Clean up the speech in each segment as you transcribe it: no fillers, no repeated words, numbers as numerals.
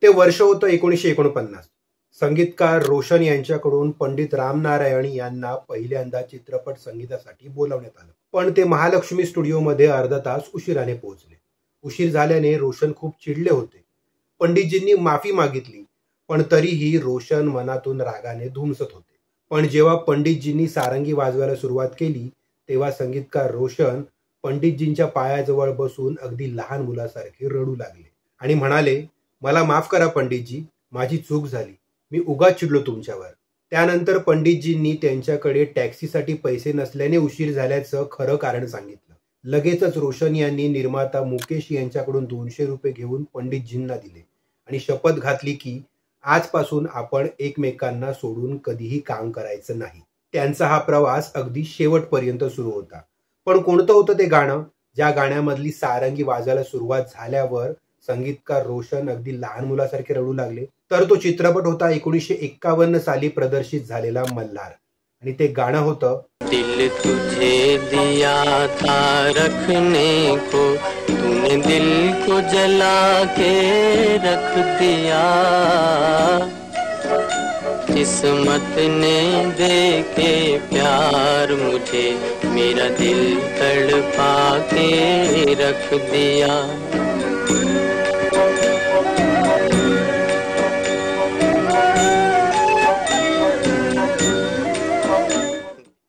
ते वर्ष होतं 1949. संगीतकार रोशन यांच्याकडून पंडित रामनारायण यांना पहिल्यांदा चित्रपट संगीतासाठी बोलावण्यात आलं. पण ते महालक्ष्मी स्टुडिओमध्ये अर्धा तास उशिराने पोहोचले. उशीर झाल्याने रोशन खूप चिडले होते. पंडितजींनी माफी मागितली, पण तरीही रोशन मनातून रागाने धुमसत होते. पण जेव्हा पंडितजींनी सारंगी वाजवायला सुरुवात केली तेव्हा संगीतकार रोशन पंडितजींच्या पायाजवळ बसून अगदी लहान मुलासारखे रडू लागले आणि म्हणाले, मला माफ करा पंडितजी, माझी चूक झाली, मी उगाच चिडलो तुमच्यावर. त्यानंतर पंडितजींनी त्यांच्याकडे टॅक्सीसाठी पैसे नसल्याने उशीर झाल्याचं खरं कारण सांगितलं. लगेचच रोशन यांनी निर्माता मुकेश यांच्याकडून 200 रुपये घेऊन पंडितजींना दिले आणि शपथ घातली की आजपासून आपण एकमेकांना सोडून कधीही काम करायचं नाही. त्यांचा हा प्रवास अगदी शेवटपर्यंत सुरू होता. पण कोणतं होतं ते गाणं ज्या गाण्यामधली सारंगी वाजायला सुरुवात झाल्यावर संगीतकार रोशन अगदी लहान मुलासारखे रडू लागले? तर तो चित्रपट होता 1951 साली प्रदर्शित झालेला मल्हार. आणि ते गाणं होतं, दिल तुझे दिया था रखने को, तूने दिल को जला के रख दिया, किस्मत ने दे के प्यार मुझे, मेरा दिल तड़पा के रख दिया.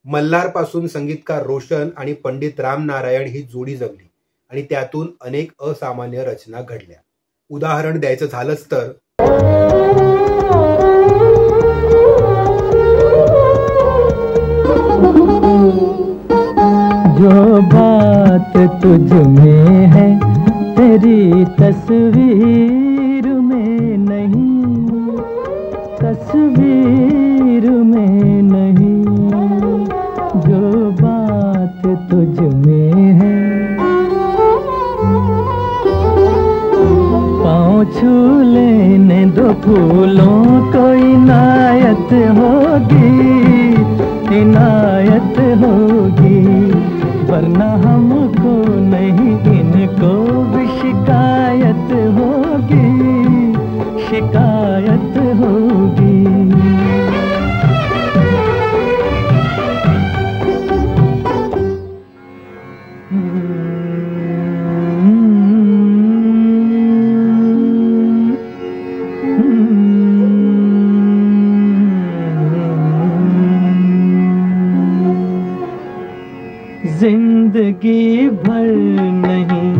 मल्हार पासून संगीतकार रोशन आणि पंडित रामनारायण ही जोडी जमली आणि त्यातून अनेक असामान्य रचना घडल्या. उदाहरण द्यायचं झालंच तर जो बात तुझ में है तेरी तस्वीर में नहीं, तस्वीर में नहीं, जो बात तुझ में है. पाँव छू लेने दो फूलों को, इनायत होगी, इनायत होगी, वरना हमको नहीं इनको भी शिकायत होगी, शिकायत होगी. जिंदगी भर नहीं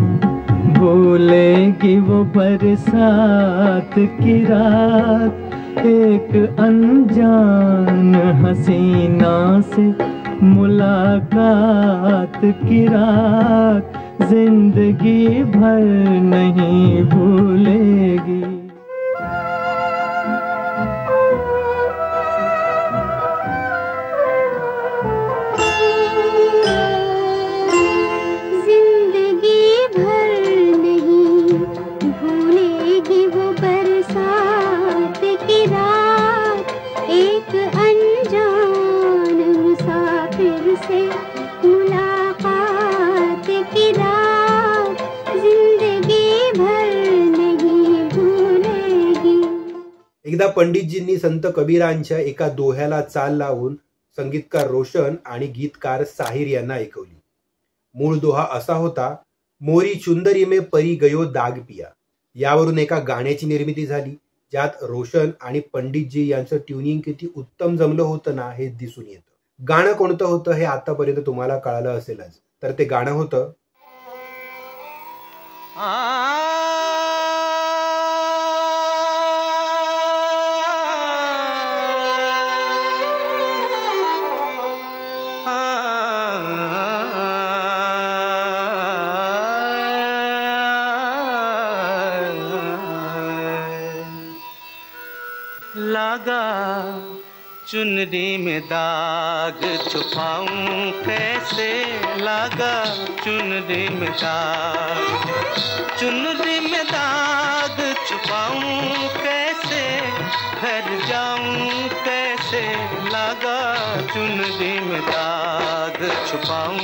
भूलेगी वो बरसात की रात, एक अनजान हसीना से मुलाकात की रात, जिंदगी भर नहीं भूलेगी. एकदा पंडितजींनी संत कबीरांच्या एका दोह्याला चाल लावून संगीतकार रोशन आणि गीतकार साहिर यांना ऐकवली. मूळ दोहा असा होता, मोरी चुंदरी में परी गयो दाग पिया. यावरून एका गाण्याची निर्मिती झाली ज्यात रोशन आणि पंडितजी यांचं ट्युनिंग किती उत्तम जमलं होतं ना हे दिसून येतं. गाणं कोणतं होतं हे आतापर्यंत तुम्हाला कळालं असेलच. तर ते गाणं होतं, लागा चुनरी में दाग छुपाऊं कैसे, लागा चुनरी में दाग, चुनरी में दाग छुपाऊं कैसे, घर जाऊं कैसे, लागा चुनरी में दाग छुपाऊं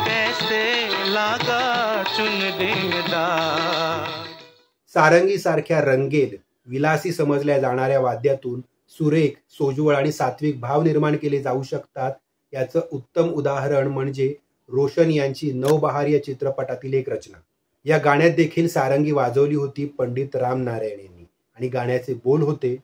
कैसे, लागा चुनरी में दाग. सारंगी सारख्या रंगेल विलासी समजल्या जाणाऱ्या वाद्यातून सुरेख, सोज्वळ आणि सात्विक भाव निर्माण केले जाऊ शकतात याचं उत्तम उदाहरण म्हणजे रोशन यांची नवबहार या चित्रपटातील एक रचना. या गाण्यात देखील सारंगी वाजवली होती पंडित राम नारायण यांनी आणि गाण्याचे बोल होते,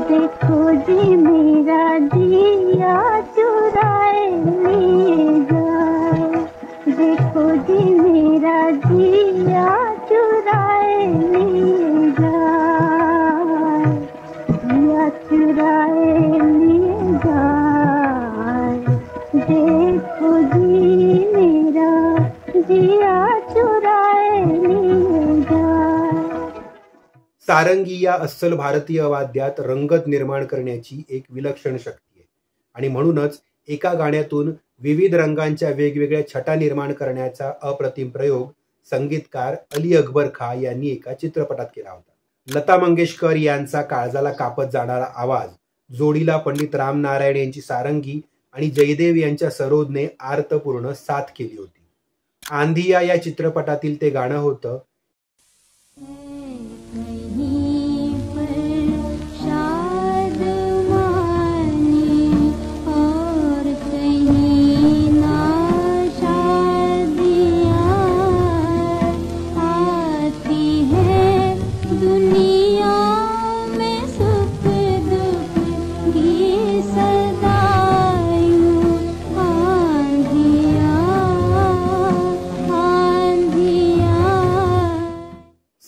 देखो जी मेरा दिया चुराए ले जाए, देखो जी मेरा दिया चुराए ले जाए, दिया चुराए ले जाए, देखो जी मेरा दिया चुराए ले जाए. सारंगी या अस्सल भारतीय वाद्यात रंगत निर्माण करण्याची एक विलक्षण शक्ती आहे आणि म्हणूनच एका गाण्यातून विविध रंगांच्या वेगवेगळ्या छटा निर्माण करण्याचा अप्रतिम प्रयोग संगीतकार अली अकबर खा यांनी एका चित्रपटात केला होता. लता मंगेशकर यांचा काळजाला कापत जाणारा आवाज, जोडीला पंडित राम नारायण यांची सारंगी आणि जयदेव यांच्या सरोदने आर्तपूर्ण साथ केली होती. आंधिया या चित्रपटातील ते गाणं होतं,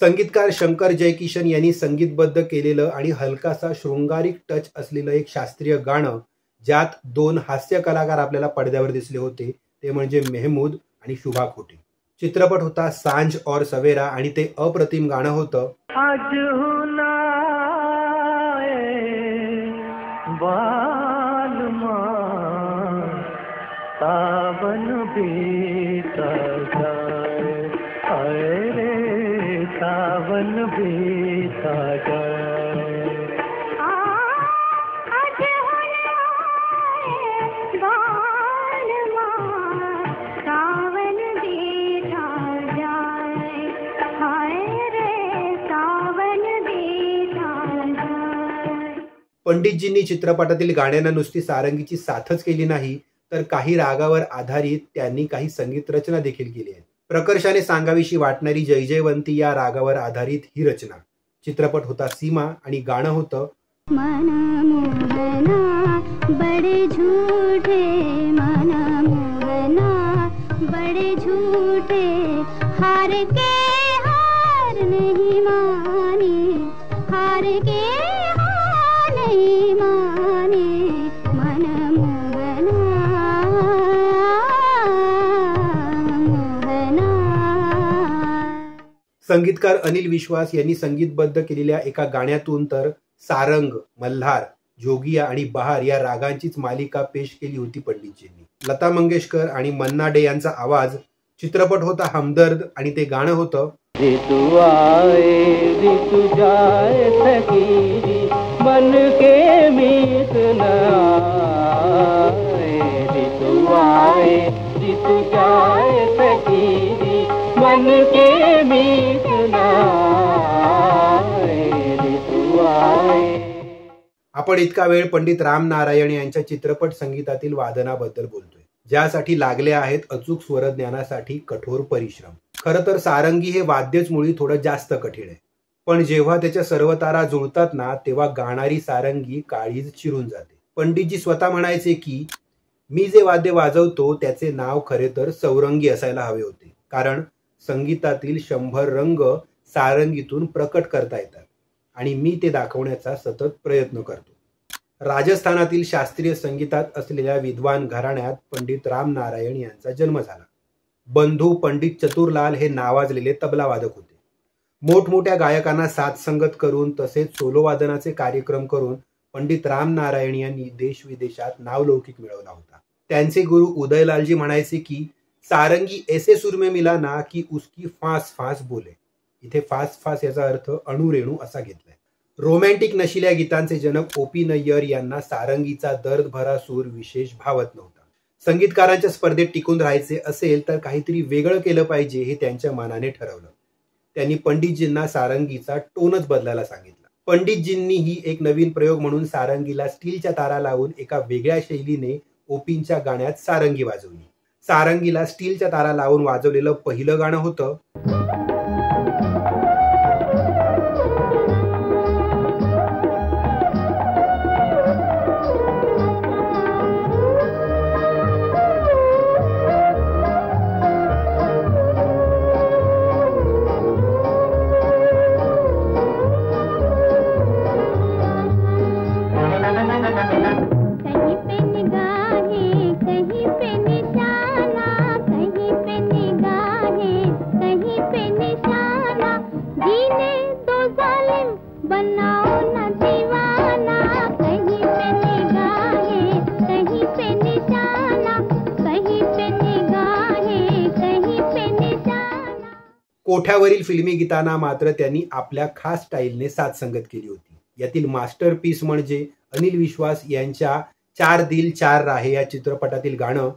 संगीतकार शंकर जयकिशन यांनी संगीतबद्ध केलेलं आणि हलकासा शृंगारिक टच असलेलं एक शास्त्रीय गाणं, ज्यात 2 हास्य कलाकार आपल्याला पडद्यावर दिसले होते, ते म्हणजे मेहमूद आणि शुभा खोटे. चित्रपट होता सांझ और सवेरा आणि ते अप्रतिम गाणं होतं, आज बालमा सावन बीता जाए, आए रे सावन बीता जाए, आज बालमा सावन बीता जाए, हाय रे सावन बीता जाए. पंडितजींनी चित्रपटातील गाण्यांना नुसती सारंगीची साथच केली नाही, तर काही रागावर आधारित त्यांनी काही संगीत रचना देखील केली आहे. प्रकर्षाने सांगावीशी वाटणारी जय जयवंती या रागावर आधारित ही रचना. चित्रपट होता सीमा आणि गाणं होतं, मन मोहना बड़े झूठे, मन मोहना बड़े झूठे, हार के हार नहीं माने, हार के हार नहीं माने, मन मोहना मोहना. संगीतकार अनिल विश्वास यांनी संगीतबद्ध केलेल्या एका गाण्यातून तर सारंग, मल्हार, जोगिया आणि बहार या रागांचीच मालिका पेश केली होती पंडितजींनी. लता मंगेशकर आणि मन्ना डे यांचा आवाज. चित्रपट होता हमदर्द आणि ते गाणं होतं, ऋतु आए ऋतु जाए सखीरी, मन के मीत न आए, ऋतु आए ऋतु जाए सखीरी, मन के मीत न आए, ऋतु आए. आपण इतका वेळ पंडित राम नारायण यांच्या चित्रपट संगीतातील वादनाबद्दल बोलतोय, ज्यासाठी लागले आहेत अचूक स्वरज्ञानासाठी कठोर परिश्रम. खरं तर सारंगी हे वाद्यच मुळी थोडं जास्त कठीण आहे, पण जेव्हा त्याच्या सर्व तारा जुळतात ना, तेव्हा गाणारी सारंगी काळीज चिरून जाते. पंडितजी स्वतः म्हणायचे की मी जे वाद्य वाजवतो त्याचे नाव खरे तर सौरंगी असायला हवे होते, कारण संगीतातील 100 रंग सारंगीतून प्रकट करता येतात आणि मी ते दाखवण्याचा सतत प्रयत्न करतो. राजस्थानातील शास्त्रीय संगीतात असलेल्या विद्वान घराण्यात पंडित राम नारायण यांचा जन्म झाला. बंधू पंडित चतुरलाल हे नावाजलेले तबलावादक होते. मोठमोठ्या गायकांना साथ संगत करून तसेच सोलो वादनाचे कार्यक्रम करून पंडित राम नारायण यांनी देश विदेशात नावलौकिक मिळवला होता. त्यांचे गुरु उदयलालजी म्हणायचे की सारंगी ऐसे सुर में मिला ना की उसकी फास फास बोले. इथे फास फास याचा अर्थ अणुरेणू असा घेतलाय. रोमॅन्टिक नशिल्या गीतांचे जनक ओ.पी. नय्यर यांना सारंगीचा दर्दभरा सूर विशेष भावत नव्हता. संगीतकारांच्या स्पर्धेत टिकून राहायचे असेल तर काहीतरी वेगळं केलं पाहिजे हे त्यांच्या मनाने ठरवलं. त्यांनी पंडितजींना सारंगीचा टोनच बदलायला सांगितला. पंडितजींनीही एक नवीन प्रयोग म्हणून सारंगीला स्टीलच्या तारा लावून एका वेगळ्या शैलीने ओपींच्या गाण्यात सारंगी वाजवली. सारंगीला स्टीलच्या तारा लावून वाजवलेलं पहिलं गाणं होतं कोठ्यावरील फिल्मी गीतांना मात्र त्यांनी आपल्या खास स्टाईलने साथ संगत केली होती. यातील मास्टरपीस म्हणजे अनिल विश्वास यांच्या 4 दिल 4 राहे या चित्रपटातील गाणं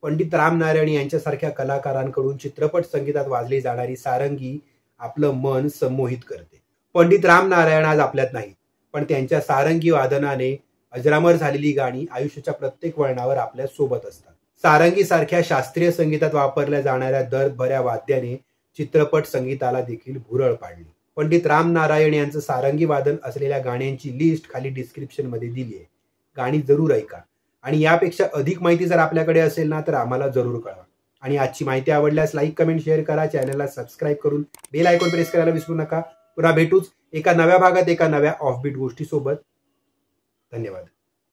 पंडित रामनारायण यांच्यासारख्या कलाकारांकडून चित्रपट संगीतात वाजली जाणारी सारंगी आपलं मन संमोहित करते. पंडित रामनारायण आज आपल्यात नाहीत, पण त्यांच्या सारंगी वादनाने अजरामर झालेली गाणी आयुष्याच्या प्रत्येक वळणावर आपल्या सोबत असतात. सारंगी सारख्या शास्त्रीय संगीतात वापरल्या जाणाऱ्या दर्दभऱ्या वाद्याने चित्रपट संगीताला देखील भुरळ पाडली. पंडित रामनारायण यांचं सारंगी वादन असलेल्या गाण्यांची लिस्ट खाली डिस्क्रिप्शन मध्ये दिली आहे. गाणी जरूर ऐका आणि यापेक्षा अधिक माहिती जर आपल्याकडे असेल ना तर आम्हाला जरूर कळवा. आणि आजची माहिती आवडल्यास लाईक, कमेंट, शेअर करा. चॅनलला सबस्क्राईब करून बेल आयकॉन प्रेस करायला विसरू नका. पुन्हा भेटूच एका नव्या भागात एका नव्या ऑफबीट गोष्टी सोबत. धन्यवाद.